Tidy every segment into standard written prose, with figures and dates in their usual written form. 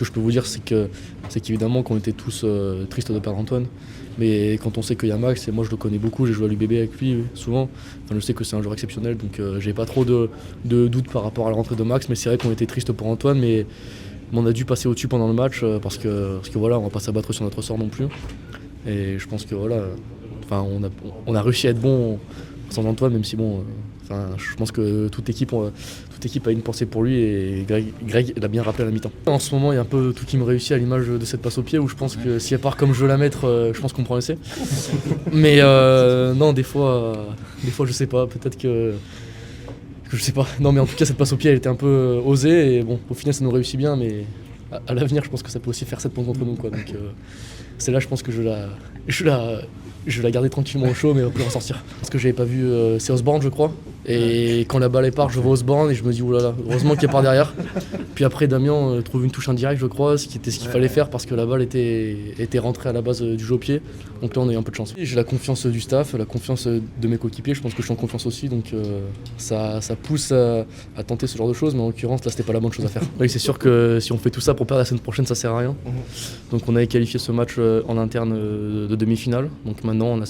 que je peux vous dire, c'est qu'évidemment qu'on était tous tristes de perdre Antoine. Mais quand on sait qu'il y a Max, et moi je le connais beaucoup, j'ai joué à l'UBB avec lui souvent, enfin, je sais que c'est un joueur exceptionnel, donc j'ai pas trop de doutes par rapport à la rentrée de Max, mais c'est vrai qu'on était triste pour Antoine, mais on a dû passer au-dessus pendant le match parce que voilà, on va pas s'abattre sur notre sort non plus. Et je pense que voilà, enfin, on a réussi à être bon sans Antoine, même si bon, je pense que toute équipe a une pensée pour lui et Greg l'a bien rappelé à la mi-temps. En ce moment, il y a un peu tout qui me réussit à l'image de cette passe au pied où je pense que si elle part comme je veux la mettre, je pense qu'on prend l'essai. Mais non, des fois je sais pas, peut-être que je sais pas. Non, mais en tout cas, cette passe au pied, elle était un peu osée et bon, au final, ça nous réussit bien, mais à l'avenir, je pense que ça peut aussi faire 7 points contre nous, quoi. Donc c'est là, je pense que je vais la garder tranquillement au chaud, mais on peut en sortir. Parce que j'avais pas vu, c'est Osborne, je crois. Et quand la balle est part, je vois Osborne et je me dis oulala, heureusement qu'il est par derrière. Puis après, Damien trouve une touche indirecte, je crois, ce qu'il fallait faire parce que la balle était rentrée à la base du jeu au pied. Donc là, on a eu un peu de chance. J'ai la confiance du staff, la confiance de mes coéquipiers. Je pense que je suis en confiance aussi, donc ça pousse à tenter ce genre de choses. Mais en l'occurrence, là, c'était pas la bonne chose à faire. Oui, c'est sûr que si on fait tout ça pour perdre la semaine prochaine, ça sert à rien. Donc on avait qualifié ce match en interne de demi-finale. Donc maintenant, on a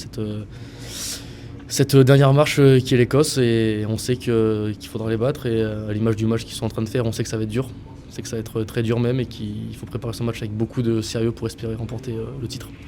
cette dernière marche qui est l'Écosse et on sait qu'il faudra les battre et à l'image du match qu'ils sont en train de faire, on sait que ça va être dur, on sait que ça va être très dur même et qu'il faut préparer ce match avec beaucoup de sérieux pour espérer remporter le titre.